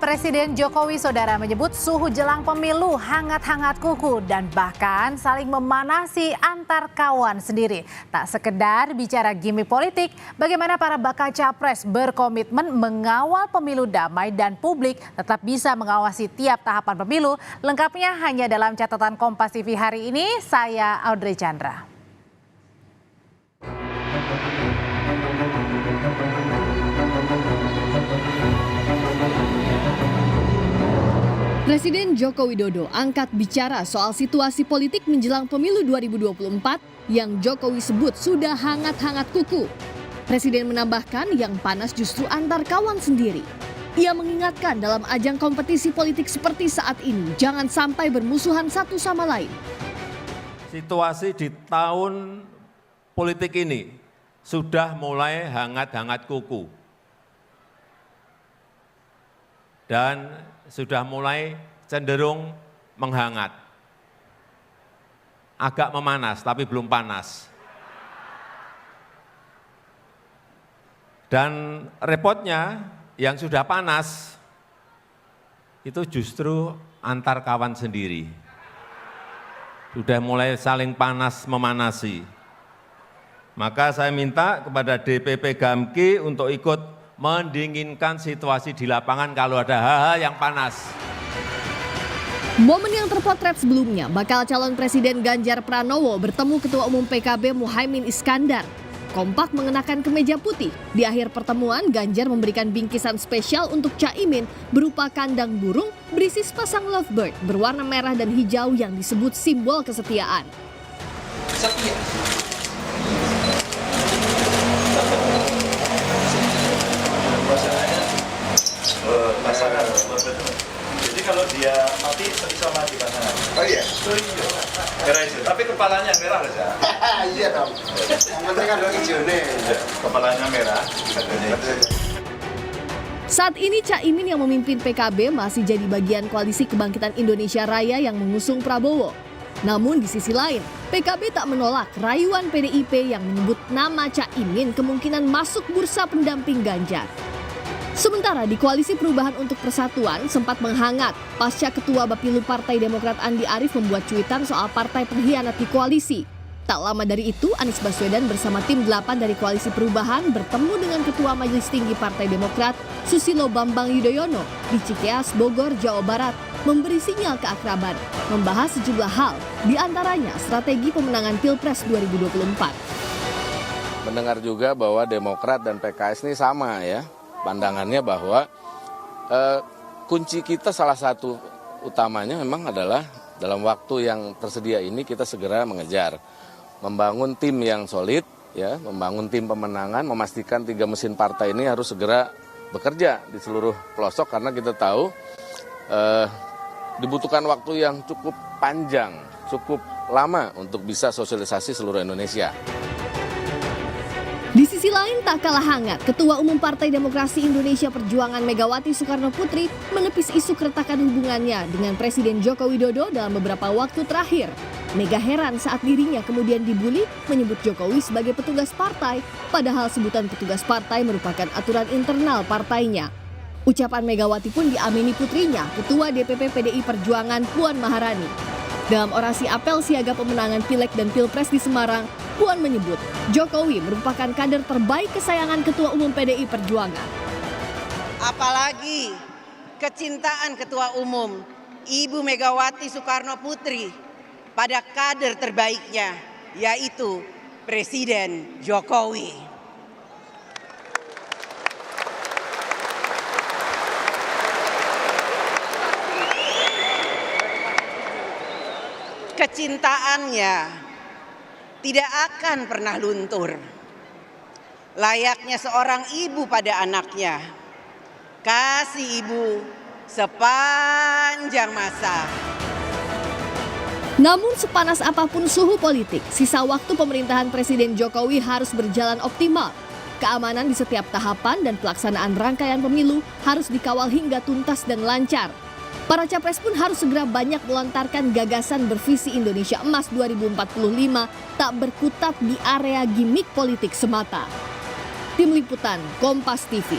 Presiden Jokowi Saudara menyebut suhu jelang pemilu hangat-hangat kuku dan bahkan saling memanasi antar kawan sendiri. Tak sekedar bicara gimmick politik, bagaimana para bakal capres berkomitmen mengawal pemilu damai dan publik tetap bisa mengawasi tiap tahapan pemilu. Lengkapnya hanya dalam catatan Kompas TV hari ini, saya Audrey Chandra. Presiden Joko Widodo angkat bicara soal situasi politik menjelang pemilu 2024 yang Jokowi sebut sudah hangat-hangat kuku. Presiden menambahkan yang panas justru antar kawan sendiri. Ia mengingatkan dalam ajang kompetisi politik seperti saat ini jangan sampai bermusuhan satu sama lain. Situasi di tahun politik ini sudah mulai hangat-hangat kuku. Dan sudah mulai cenderung menghangat. Agak memanas tapi belum panas. Dan repotnya yang sudah panas itu justru antar kawan sendiri. Sudah mulai saling panas memanasi. Maka saya minta kepada DPP Gamki untuk ikut mendinginkan situasi di lapangan kalau ada hal-hal yang panas. Momen yang terpotret sebelumnya, bakal calon Presiden Ganjar Pranowo bertemu Ketua Umum PKB Muhaimin Iskandar. Kompak mengenakan kemeja putih. Di akhir pertemuan, Ganjar memberikan bingkisan spesial untuk Caimin berupa kandang burung berisi sepasang lovebird berwarna merah dan hijau yang disebut simbol kesetiaan. Setia. Pasangan. Jadi kalau dia mati bisa mati pasangan. Oh iya? Oh iya. Merah hijau. Tapi kepalanya merah loh, Cak. Iya dong. Yang penting kan hijau nih. Kepalanya merah. Saat ini Caimin yang memimpin PKB masih jadi bagian koalisi Kebangkitan Indonesia Raya yang mengusung Prabowo. Namun di sisi lain, PKB tak menolak rayuan PDIP yang menyebut nama Caimin kemungkinan masuk bursa pendamping Ganjar. Sementara di Koalisi Perubahan untuk Persatuan sempat menghangat pasca Ketua Bapilu Partai Demokrat Andi Arief membuat cuitan soal partai pengkhianat di koalisi. Tak lama dari itu, Anies Baswedan bersama tim 8 dari Koalisi Perubahan bertemu dengan Ketua Majelis Tinggi Partai Demokrat Susilo Bambang Yudhoyono di Cikeas, Bogor, Jawa Barat, memberi sinyal keakraban, membahas sejumlah hal, diantaranya strategi pemenangan Pilpres 2024. Mendengar juga bahwa Demokrat dan PKS ini sama ya. Pandangannya bahwa kunci kita salah satu utamanya memang adalah dalam waktu yang tersedia ini kita segera mengejar, membangun tim yang solid, ya, membangun tim pemenangan, memastikan 3 mesin partai ini harus segera bekerja di seluruh pelosok karena kita tahu dibutuhkan waktu yang cukup panjang, cukup lama untuk bisa sosialisasi seluruh Indonesia. Di sisi lain tak kalah hangat, Ketua Umum Partai Demokrasi Indonesia Perjuangan Megawati Soekarno Putri menepis isu keretakan hubungannya dengan Presiden Joko Widodo dalam beberapa waktu terakhir. Mega heran saat dirinya kemudian dibully menyebut Jokowi sebagai petugas partai, padahal sebutan petugas partai merupakan aturan internal partainya. Ucapan Megawati pun diamini putrinya, Ketua DPP PDI Perjuangan Puan Maharani. Dalam orasi apel siaga pemenangan Pileg dan Pilpres di Semarang, Puan menyebut Jokowi merupakan kader terbaik kesayangan Ketua Umum PDI Perjuangan. Apalagi kecintaan Ketua Umum Ibu Megawati Soekarno Putri pada kader terbaiknya, yaitu Presiden Jokowi. Kecintaannya tidak akan pernah luntur. Layaknya seorang ibu pada anaknya, kasih ibu sepanjang masa. Namun sepanas apapun suhu politik, sisa waktu pemerintahan Presiden Jokowi harus berjalan optimal. Keamanan di setiap tahapan dan pelaksanaan rangkaian pemilu harus dikawal hingga tuntas dan lancar. Para capres pun harus segera banyak melontarkan gagasan bervisi Indonesia Emas 2045 tak berkutat di area gimmick politik semata. Tim Liputan Kompas TV.